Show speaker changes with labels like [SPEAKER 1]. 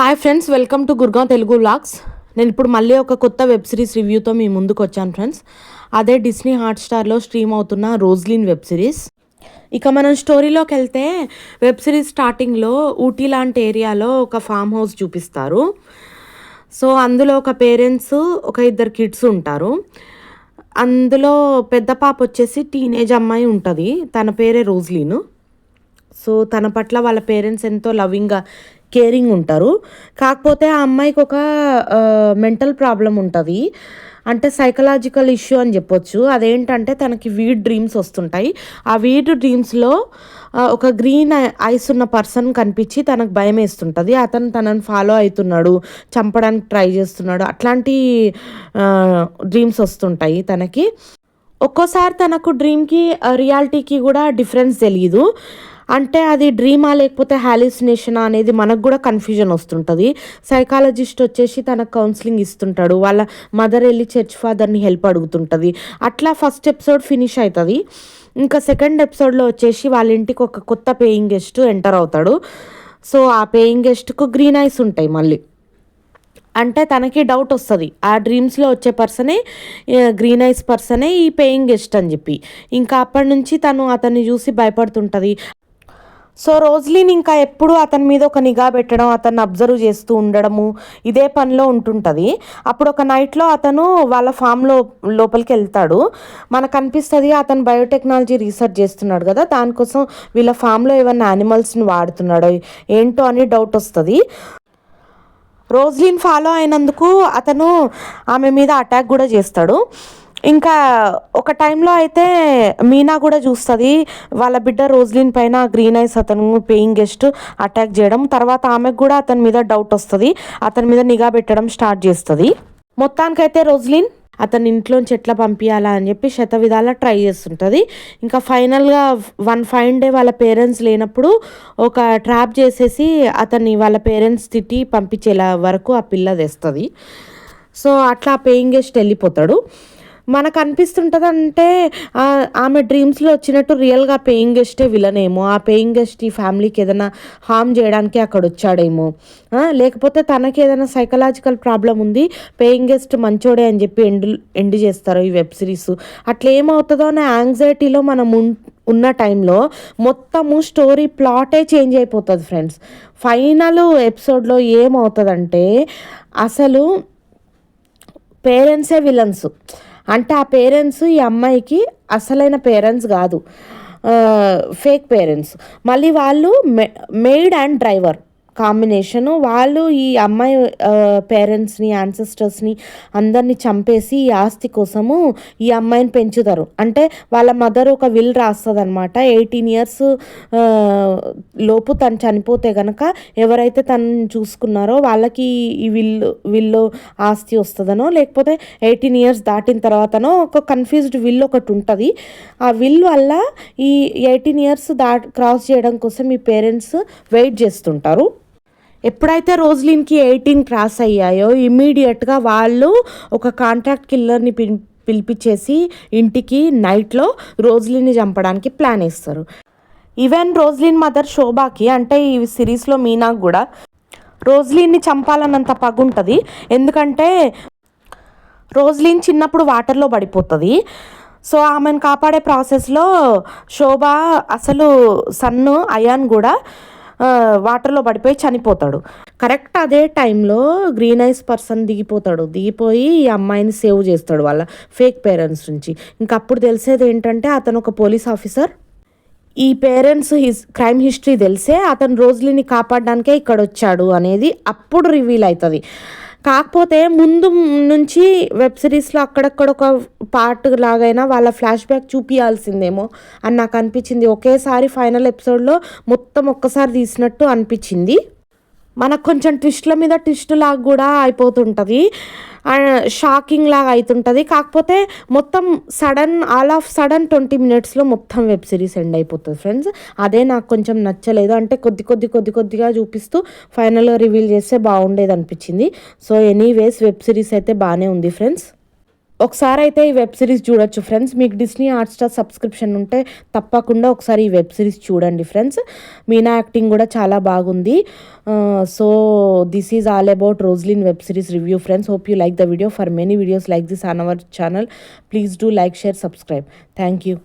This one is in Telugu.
[SPEAKER 1] Hi friends, welcome to Gurgaon Telugu vlogs. నేను ఇప్పుడు మళ్ళీ ఒక కొత్త వెబ్ సిరీస్ రివ్యూతో మీ ముందుకు వచ్చాను ఫ్రెండ్స్. అదే డిస్నీ హాట్స్టార్లో స్ట్రీమ్ అవుతున్న రోజ్లిన్ వెబ్ సిరీస్. ఇక మనం స్టోరీలోకి వెళ్తే వెబ్ సిరీస్ స్టార్టింగ్లో ఊటీ లాంటి ఏరియాలో ఒక ఫామ్ హౌస్ చూపిస్తారు. సో అందులో ఒక పేరెంట్స్, ఒక ఇద్దరు కిడ్స్ ఉంటారు. అందులో పెద్ద పాప వచ్చేసి టీనేజ్ అమ్మాయి ఉంటుంది. తన పేరే రోజ్లిన్. సో తన పట్ల వాళ్ళ పేరెంట్స్ ఎంతో లవింగ్గా, కేరింగ్ ఉంటారు. కాకపోతే ఆ అమ్మాయికి ఒక మెంటల్ ప్రాబ్లం ఉంటుంది. అంటే సైకలాజికల్ ఇష్యూ అని చెప్పొచ్చు. అదేంటంటే తనకి వీడ్ డ్రీమ్స్ వస్తుంటాయి. ఆ వీడ్ డ్రీమ్స్లో ఒక గ్రీన్ ఐస్ ఉన్న పర్సన్ కనిపించి తనకు భయం వేస్తుంటుంది. అతను తనని ఫాలో అవుతున్నాడు, చంపడానికి ట్రై చేస్తున్నాడు. అట్లాంటి డ్రీమ్స్ వస్తుంటాయి తనకి. ఒక్కోసారి తనకు డ్రీమ్కి రియాలిటీకి కూడా డిఫరెన్స్ తెలియదు. అంటే అది డ్రీమా లేకపోతే హాలిసినేషనా అనేది మనకు కూడా కన్ఫ్యూజన్ వస్తుంటుంది. సైకాలజిస్ట్ వచ్చేసి తనకు కౌన్సిలింగ్ ఇస్తుంటాడు. వాళ్ళ మదర్ వెళ్ళి చర్చ్ ఫాదర్ని హెల్ప్ అడుగుతుంటుంది. అట్లా ఫస్ట్ ఎపిసోడ్ ఫినిష్ అవుతుంది. ఇంకా సెకండ్ ఎపిసోడ్లో వచ్చేసి వాళ్ళ ఇంటికి ఒక కొత్త పేయింగ్ గెస్ట్ ఎంటర్ అవుతాడు. సో ఆ పేయింగ్ గెస్ట్కు గ్రీన్ ఐస్ ఉంటాయి. మళ్ళీ అంటే తనకి డౌట్ వస్తుంది, ఆ డ్రీమ్స్లో వచ్చే పర్సనే, గ్రీన్ ఐస్ పర్సనే ఈ పేయింగ్ గెస్ట్ అని చెప్పి. ఇంకా అప్పటి నుంచి తను అతన్ని చూసి భయపడుతుంటుంది. సో రోజ్లిన్ ఇంకా ఎప్పుడు అతని మీద ఒక నిఘా పెట్టడం, అతన్ని అబ్జర్వ్ చేస్తూ ఉండడము, ఇదే పనిలో ఉంటుంటుంది. అప్పుడు ఒక నైట్లో అతను వాళ్ళ ఫామ్లో లోపలికి వెళ్తాడు. మనకు అనిపిస్తుంది అతను బయోటెక్నాలజీ రీసెర్చ్ చేస్తున్నాడు కదా, దానికోసం వీళ్ళ ఫామ్లో ఏమన్నా యానిమల్స్ని వాడుతున్నాడో ఏంటో అని డౌట్ వస్తుంది. రోజ్లిన్ ఫాలో అయినందుకు అతను ఆమె మీద అటాక్ కూడా చేస్తాడు. ఇంకా ఒక టైంలో అయితే మీనా కూడా చూస్తుంది వాళ్ళ బిడ్డ రోజ్లిన్ పైన గ్రీన్ ఐస్ అతను పేయింగ్ గెస్ట్ అటాక్ చేయడం. తర్వాత ఆమెకు కూడా అతని మీద డౌట్ వస్తుంది, అతని మీద నిఘా పెట్టడం స్టార్ట్ చేస్తుంది. మొత్తానికైతే రోజ్లిన్ అతని ఇంట్లోంచి ఎట్లా పంపించాలా అని చెప్పి శతవిధాలా ట్రై చేస్తుంటుంది. ఇంకా ఫైనల్గా వన్ ఫైన్ డే వాళ్ళ పేరెంట్స్ లేనప్పుడు ఒక ట్రాప్ చేసేసి అతన్ని వాళ్ళ పేరెంట్స్ తిట్టి పంపించేలా వరకు ఆ పిల్ల తెస్తుంది. సో అట్లా పేయింగ్ గెస్ట్ వెళ్ళిపోతాడు. మనకు అనిపిస్తుంటుంది అంటే ఆమె డ్రీమ్స్లో వచ్చినట్టు రియల్గా పేయింగ్ గెస్టే విలనేమో, ఆ పేయింగ్ గెస్ట్ ఈ ఫ్యామిలీకి ఏదైనా హార్మ్ చేయడానికి అక్కడ వచ్చాడేమో, లేకపోతే తనకి ఏదైనా సైకలాజికల్ ప్రాబ్లం ఉంది, పేయింగ్ గెస్ట్ మంచోడే అని చెప్పి ఎండ్ చేస్తారు ఈ వెబ్ సిరీస్. అట్లా ఏమవుతుందో అనే యాంగ్జైటీలో మనం ఉన్న టైంలో మొత్తము స్టోరీ ప్లాటే చేంజ్ అయిపోతుంది ఫ్రెండ్స్. ఫైనల్ ఎపిసోడ్లో ఏమవుతుందంటే అసలు పేరెంట్సే విలన్స్. అంటే ఆ పేరెంట్స్ ఈ అమ్మాయికి అసలైన పేరెంట్స్ కాదు, ఫేక్ పేరెంట్స్. మళ్ళీ వాళ్ళు మెయిడ్ అండ్ డ్రైవర్ కాంబినేషను. వాళ్ళు ఈ అమ్మాయి పేరెంట్స్ని, యాన్సెస్టర్స్ని అందరినీ చంపేసి ఈ ఆస్తి కోసము ఈ అమ్మాయిని పెంచుతారు. అంటే వాళ్ళ మదర్ ఒక విల్ రాస్తుంది అనమాట. 18 years లోపు తను చనిపోతే కనుక ఎవరైతే తనని చూసుకున్నారో వాళ్ళకి ఈ విల్లు ఆస్తి వస్తుందనో, లేకపోతే 18 years దాటిన తర్వాతనో ఒక కన్ఫ్యూజ్డ్ విల్ ఒకటి ఉంటుంది. ఆ విల్ వల్ల ఈ 18 years క్రాస్ చేయడం కోసం ఈ పేరెంట్స్ వెయిట్ చేస్తుంటారు. ఎప్పుడైతే రోజ్లిన్కి 18 క్రాస్ అయ్యాయో ఇమ్మీడియట్గా వాళ్ళు ఒక కాంట్రాక్ట్ కిల్లర్ని పిలిపించేసి ఇంటికి నైట్లో రోజ్లిన్ని చంపడానికి ప్లాన్ వేస్తారు. ఈవెన్ రోజ్లిన్ మదర్ శోభాకి, అంటే ఈ సిరీస్లో మీనాకు కూడా రోజ్లిన్ని చంపాలన్నంత పగుంటుంది. ఎందుకంటే రోజ్లిన్ చిన్నప్పుడు వాటర్లో పడిపోతుంది. సో ఆమెను కాపాడే ప్రాసెస్లో శోభ అసలు సన్ను అయాన్ కూడా వాటర్లో పడిపోయి చనిపోతాడు. కరెక్ట్ అదే టైంలో గ్రీన్ ఐస్ పర్సన్ దిగిపోయి ఈ అమ్మాయిని సేవ్ చేస్తాడు వాళ్ళ ఫేక్ పేరెంట్స్ నుంచి. ఇంకా అప్పుడు తెలిసేది ఏంటంటే అతను ఒక పోలీస్ ఆఫీసర్. ఈ పేరెంట్స్ క్రైమ్ హిస్టరీ తెలిసే అతను రోజ్లిన్ని కాపాడడానికే ఇక్కడ వచ్చాడు అనేది అప్పుడు రివీల్ అవుతుంది. కాకపోతే ముందు నుంచి వెబ్ సిరీస్లో అక్కడక్కడ ఒక పార్ట్ లాగైనా వాళ్ళ ఫ్లాష్ బ్యాక్ చూపించాల్సిందేమో అని నాకు అనిపించింది. ఒకేసారి ఫైనల్ ఎపిసోడ్లో మొత్తం ఒక్కసారి తీసినట్టు అనిపించింది. మనకు కొంచెం ట్విస్ట్ల మీద ట్విస్ట్ లాగా కూడా అయిపోతుంటుంది, షాకింగ్ లాగా అవుతుంటుంది. కాకపోతే మొత్తం ఆల్ ఆఫ్ సడన్ 20 minutesలో మొత్తం వెబ్ సిరీస్ ఎండ్ అయిపోతుంది ఫ్రెండ్స్. అదే నాకు కొంచెం నచ్చలేదు. అంటే కొద్దిగా చూపిస్తూ ఫైనల్గా రివీల్ చేస్తే బాగుండేది అనిపించింది. సో ఎనీవేస్ వెబ్ సిరీస్ అయితే బాగానే ఉంది ఫ్రెండ్స్. ఒకసారి అయితే ఈ వెబ్ సిరీస్ చూడొచ్చు ఫ్రెండ్స్. మీకు డిస్నీ హాట్‌స్టార్ సబ్స్క్రిప్షన్ ఉంటే తప్పకుండా ఒకసారి ఈ వెబ్ సిరీస్ చూడండి ఫ్రెండ్స్. మీనా యాక్టింగ్ కూడా చాలా బాగుంది. So this is all about Roslin web series review friends. Hope you like the video. For many videos like this on our channel please do like, share, subscribe. Thank you.